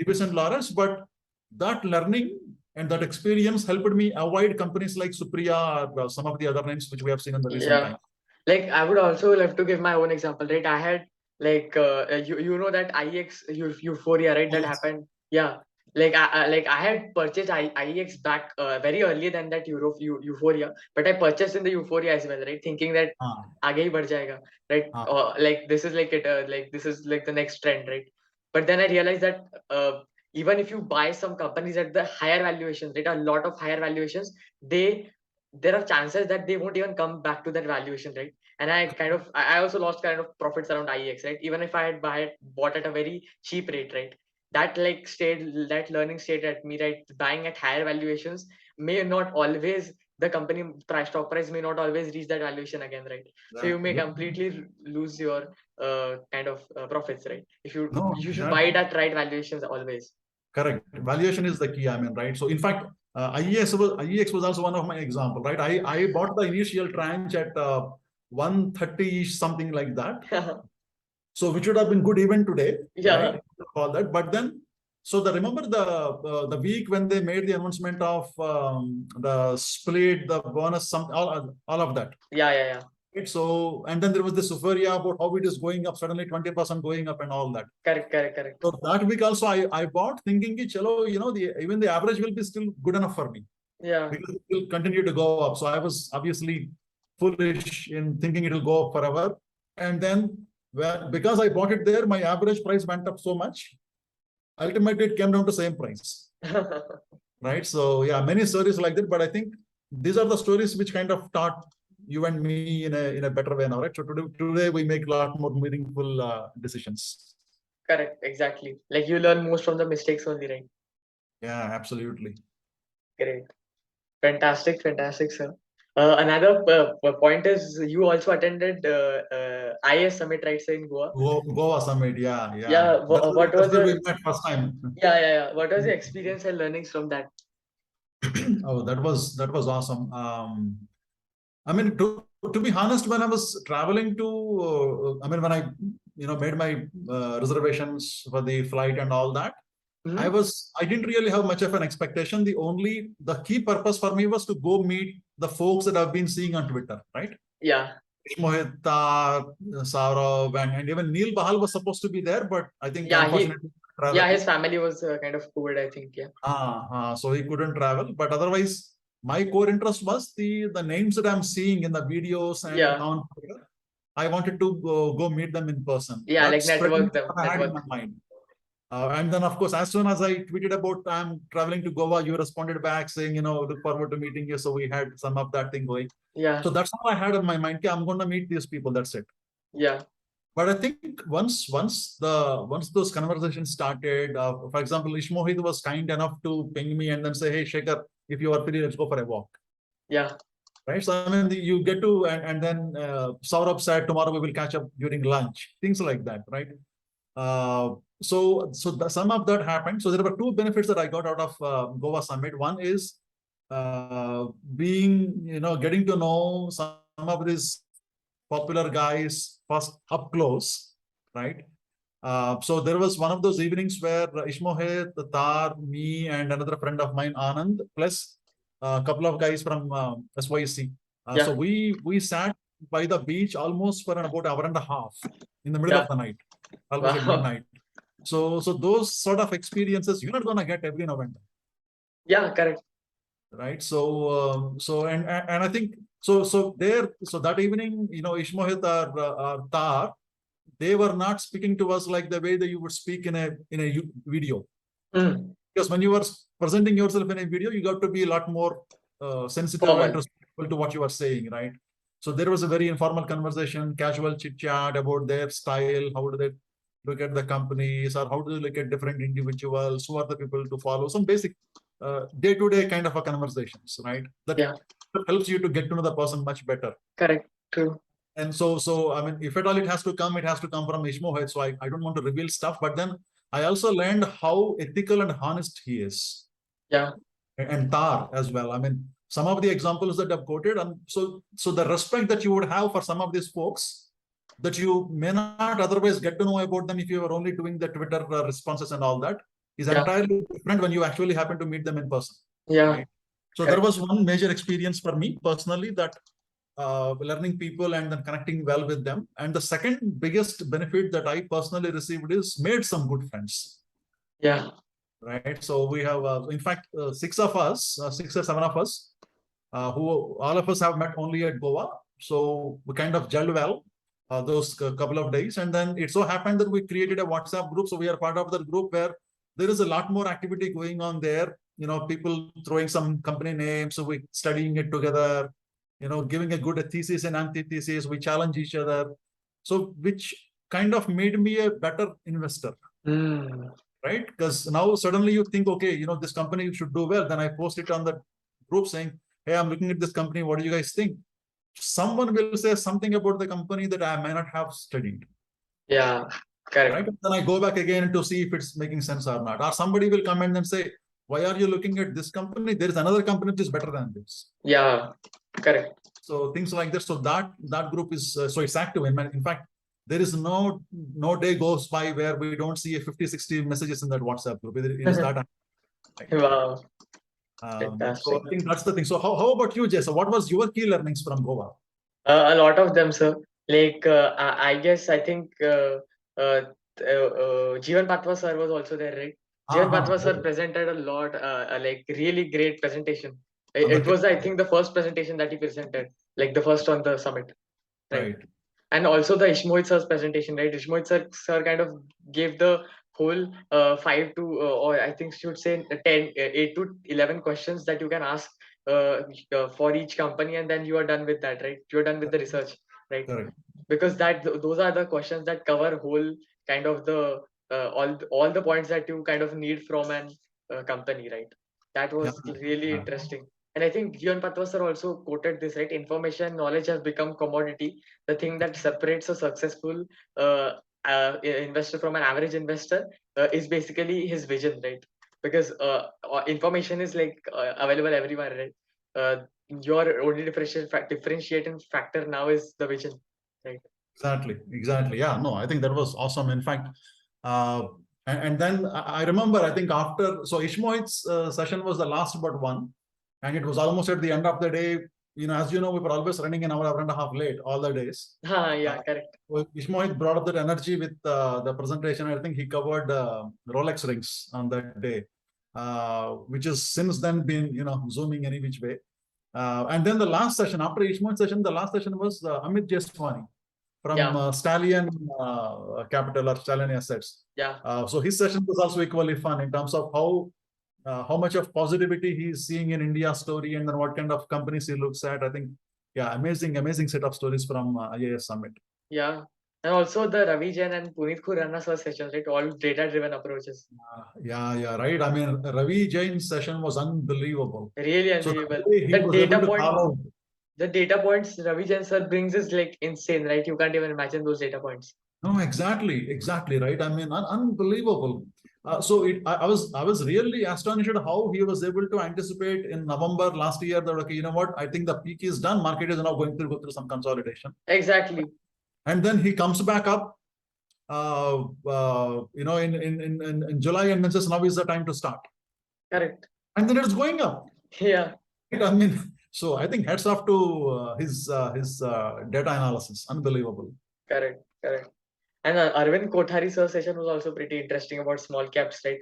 Divis and Lawrence, but that learning and that experience helped me avoid companies like Supriya or some of the other names which we have seen in the recent Yeah. times. Like I would also love to give my own example, right? I had like you know that IEX euphoria, right? That Yes. happened. Yeah. Like I had purchased IEX back very earlier than that euphoria, but I purchased in the euphoria as well, right? Thinking that Ah, आगे ही बढ़ जाएगा, right? ah, Like this is like it, like this is like the next trend, right? But then I realized that even if you buy some companies at the higher valuations, right, a lot of higher valuations, they there are chances that they won't even come back to that valuation, right? And I also lost kind of profits around IEX, right? Even if I had bought at a very cheap rate, right? That learning stayed at me, right? Buying at higher valuations may not always the company price stock price may not always reach that valuation again, right? So you may yeah. completely lose your kind of profits, right? If No, you should buy exactly. it at right valuations always. Correct. Valuation is the key. I mean, right. So in fact, IEX was also one of my example, right? I bought the initial tranche at 130 something like that. So which would have been good even today, Yeah. right? For that, but then so remember the week when they made the announcement of the split, the bonus, some all of that. Yeah. Right? So and then there was this euphoria about how it is going up, suddenly 20% going up and all that. Correct. So that week also I bought thinking that, chalo, even the average will be still good enough for me Yeah. because it will continue to go up. So I was obviously foolish in thinking it will go up forever. And then because I bought it there, my average price went up so much. Ultimately, it came down to same price, right? So yeah, many stories like that. But I think these are the stories which kind of taught you and me in a better way now, right? So today we make a lot more meaningful decisions. Correct, exactly. Like you learn most from the mistakes only, right? Yeah, absolutely. Great. Fantastic, sir. Another point is you also attended IS Summit, right, sir, in Goa? Goa Summit, yeah. Yeah, what That's was where your we met first time. yeah. What was your experience and learnings from that? Oh, that was awesome. I mean, to be honest, when I was traveling I mean, when I made my reservations for the flight and all that, Hmm. I didn't really have much of an expectation. The key purpose for me was to go meet the folks that I've been seeing on Twitter, right? Yeah. Mohit, Saurav, and even Neil Bahal was supposed to be there, but I think Yeah, unfortunately travel. his family was kind of COVID, I think. Yeah. So he couldn't travel. But otherwise, my core interest was the names that I'm seeing in the videos and Yeah. on Twitter. I wanted to go meet them in person. Yeah, like That's pretty much network them, what I had in my network. mind. And then, of course, as soon as I tweeted about I'm traveling to Goa, you responded back saying, look forward to meeting you. So we had some of that thing going. Yeah. So that's all I had in my mind. Okay, I'm going to meet these people. That's it. Yeah. But I think once those conversations started, for example, Ishmohit was kind enough to ping me and then say, "Hey, Shekhar, if you are free, let's go for a walk." Yeah. Right. So I mean, you get to and then Saurabh said, "Tomorrow we will catch up during lunch." Things like that, right? Some of that happened. So there were two benefits that I got out of Goa Summit. One is getting to know some of these popular guys first up close, right? So there was one of those evenings where Ishmohet, Tar, me, and another friend of mine, Anand, plus a couple of guys from SYC. So Yeah. we sat by the beach almost for about an hour and a half in the middle Yeah. of the night, almost at Wow. midnight. So those sort of experiences you're not gonna get every now and then. Yeah, correct. right? So I think so that evening, Ishmohit or Tar, they were not speaking to us like the way that you would speak in a video. Mm. Because when you are presenting yourself in a video, you got to be a lot more sensitive and Formal. respectful to what you are saying, right? So there was a very informal conversation, casual chit chat about their style, how do they look at the companies, or how do they look at different individuals, who are the people to follow, some basic day-to-day kind of a conversations, right? That Yeah. helps you to get to know the person much better. Correct. True. And so I mean, if at all it has to come, it has to come from Ishmohit. So I don't want to reveal stuff, but then I also learned how ethical and honest he is, Yeah. and Tar as well. I mean, some of the examples that I've quoted, and so the respect that you would have for some of these folks that you may not otherwise get to know about them if you were only doing the Twitter responses and all that is Yeah. entirely different when you actually happen to meet them in person, Yeah. right? So there Correct. was one major experience for me personally, that learning people and then connecting well with them. And the second biggest benefit that I personally received is made some good friends. Yeah. Right. So we have, in fact, six or seven of us, who all of us have met only at Goa. So we kind of gelled well those couple of days. And then it so happened that we created a WhatsApp group. So we are part of that group where there is a lot more activity going on there. People throwing some company names. So we studying it together, giving a good thesis and antithesis. We challenge each other. So which kind of made me a better investor, Mm. right? Because now suddenly you think, okay, this company should do well. Then I post it on the group saying, hey, I'm looking at this company. What do you guys think? Someone will say something about the company that I may not have studied, Yeah. right? Correct. Then I go back again to see if it's making sense or not. Or somebody will come in and say, why are you looking at this company? There is another company which is better than this. Yeah. Correct. So things like that. So that group is so it's active. In fact, there is no day goes by where we don't see a 50, 60 messages in that WhatsApp group. It is that right. Wow. So Fantastic. I think that's the thing. So how about you, Jay? So what was your key learnings from Goa? A lot of them, sir. Like, I guess I think Jeevan Patwa sir was also there, right? Jeevan Uh-huh. Patwa sir presented a lot, like really great presentation. On the It was, I think, the first presentation that he presented, like the first on the summit, right? right, And also the Ishmohit sir's presentation, right? Ishmohit sir kind of gave the whole five to or I think should say 10, 8 to 11 questions that you can ask for each company, and then you are done with that, right? You're done with the research, right? correct. Because those are the questions that cover whole kind of the all the points that you kind of need from an company, right? That Yeah, was really yeah, interesting. And I think Gion Patwa sir also quoted this, right? Information knowledge has become commodity. The thing that separates a successful uh, investor from an average investor is basically his vision, right? Because information is like available everywhere, right? Your only differentiating factor now is the vision, right? exactly. Yeah, no, I think that was awesome. In fact, uh, and then I remember, I think after, so Ishmoit's session was the last but one, and it was almost at the end of the day. As you know, we were always running an hour and a half late all the days. Yeah, correct. Well, Ishmohit brought up that energy with the presentation. I think he covered Rolex rings on that day, which has since then been, zooming any which way. And then the last session, after Ishmohit's session, the last session was Amit Jeswani from Yeah, Stallion Capital or Stallion Assets. yeah, So his session was also equally fun in terms of how much of positivity he's seeing in India story, and then what kind of companies he looks at. I think, yeah, amazing set of stories from IAS Summit. yeah. And also the Ravi Jain and Puneet Khurana sir sessions, right? All data-driven approaches. Yeah, right. I mean, Ravi Jain's session was unbelievable. Really So the unbelievable. way he The was able data to point, call out, the data points Ravi Jain sir brings is like insane, right? You can't even imagine those data points. no, exactly, right. I mean, unbelievable. I was really astonished at how he was able to anticipate in November last year that, okay, you know what? I think the peak is done. Market is now going to go through some consolidation, Exactly. and then he comes back up. In July, and then says now is the time to start, Correct. and then it's going up. Yeah. I mean, so I think hats off to his data analysis. Unbelievable. Correct. Correct. And Arvind Kothari sir session was also pretty interesting about small caps, right?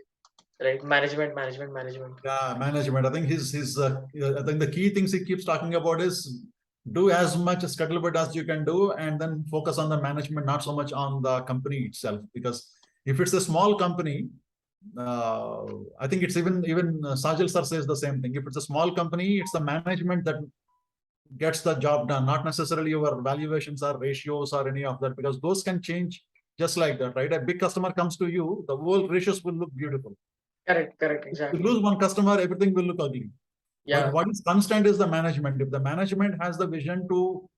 Right. Management. Yeah, management. I think I think the key things he keeps talking about is do as much scuttlebutt as you can do, and then focus on the management, not so much on the company itself. Because if it's a small company, I think it's even Sajal sir says the same thing. If it's a small company, it's the management that gets the job done, not necessarily your valuations or ratios or any of that, because those can change just like that, right? A big customer comes to you, the whole ratios will look beautiful. Correct. If you Exactly. lose one customer, everything will look ugly. But Yeah. what is constant is the management. If the management has the vision to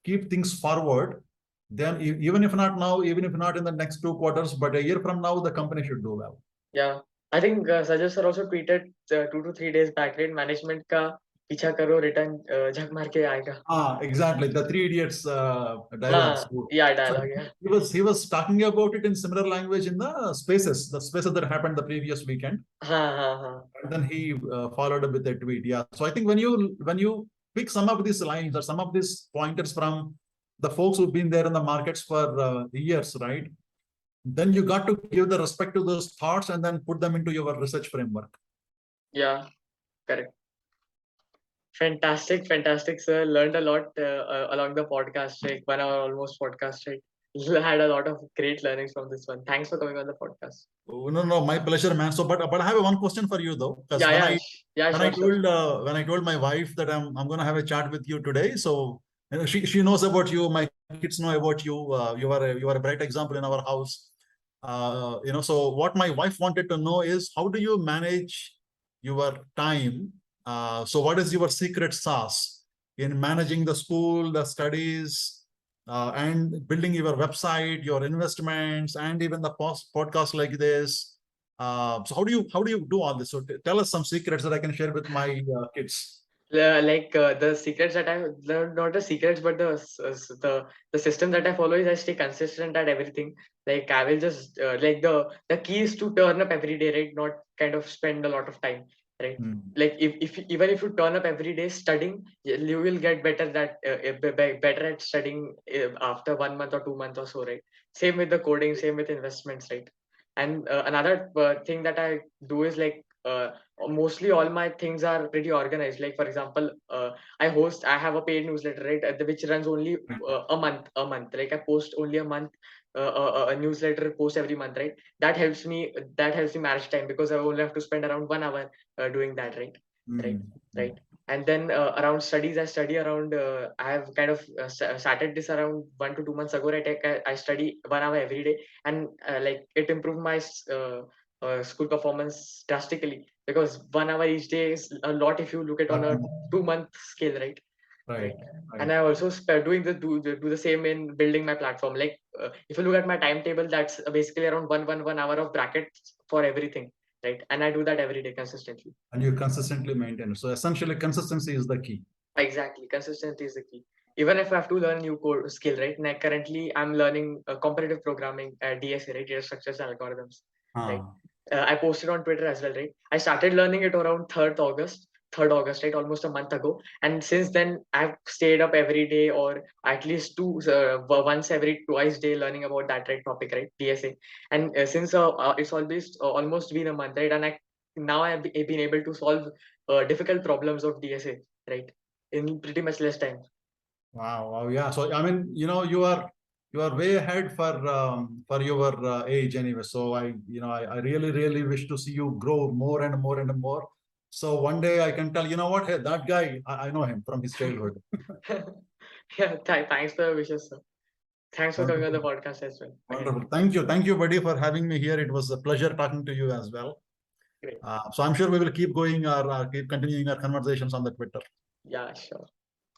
keep things forward, then even if not now, even if not in the next 2 quarters, but a year from now, the company should do well. Yeah. I think Sajal sir also tweeted 2 to 3 days back, right? Management का पीछा करो, return झक मार के आएगा. Exactly. The Three Idiots dialogues. हाँ, yeah, So dialogue. Yeah. he was talking about it in similar language in the spaces that happened the previous weekend. हाँ. And then he followed up with a tweet. Yeah. So I think when you pick some of these lines or some of these pointers from the folks who've been there in the markets for years, right? Then you got to give the respect to those thoughts and then put them into your research framework. Yeah. Correct. Fantastic, sir. Learned a lot along the podcast, like 1 hour almost podcast, right? Had a lot of great learnings from this one. Thanks for coming on the podcast. Oh, no, my pleasure, man. So, but I have one question for you though, because Yeah, when yeah, I yeah, when I sure. told my wife that I'm going to have a chat with you today, so she knows about you. My kids know about you. You are a bright example in our house. So what my wife wanted to know is how do you manage your time? So what is your secret sauce in managing the school, the studies, and building your website, your investments, and even the podcast like this? So how do you do all this? So tell us some secrets that I can share with my kids. The secrets that I learned, not the secrets, but the system that I follow is I stay consistent at everything. Like I will just the key is to turn up every day, right? Not kind of spend a lot of time, right? Hmm. Like if even if you turn up every day studying, you will get better at studying after 1 month or 2 months or so, right? Same with the coding, same with investments, right? And another thing that I do is mostly all my things are pretty organized. Like for example, I have a paid newsletter, right, which runs only a month. Like I post only a month, a newsletter post every month, right? That helps me manage time because I only have to spend around 1 hour doing that, right? right Hmm. right and then around studies, I study around I have kind of started this around 1 to 2 months ago, right? I study 1 hour every day, and like it improved my school performance drastically, because 1 hour each day is a lot if you look at on a Um, 2 month scale, right? Right, right right. and I also do the same in building my platform. Like if you look at my timetable, that's basically around one hour of brackets for everything, right? And I do that every day consistently. And you consistently maintain it. So essentially, consistency is the key. Exactly, consistency is the key. Even if I have to learn a new core skill, right? Now, currently, I'm learning competitive programming at DSA, right? Data structures and algorithms, right? Ah. I posted on Twitter as well, right? I started learning it around 3rd August, right? Almost a month ago. And since then, I've stayed up every day or at least once every twice day learning about that right topic, right? DSA. And since it's always almost been a month, right? And now I've been able to solve difficult problems of DSA, right? In pretty much less time. Wow, wow, yeah. So I mean, you are way ahead for your age anyway. So I really really wish to see you grow more and more and more. So one day I can tell, hey, that guy, I know him from his childhood. Yeah, thanks for the wishes, sir. Thanks for coming on Wonderful, the podcast as well. Again, wonderful. Thank you, buddy, for having me here. It was a pleasure talking to you as well. great. So I'm sure we will keep going or keep continuing our conversations on the Twitter. Yeah, sure.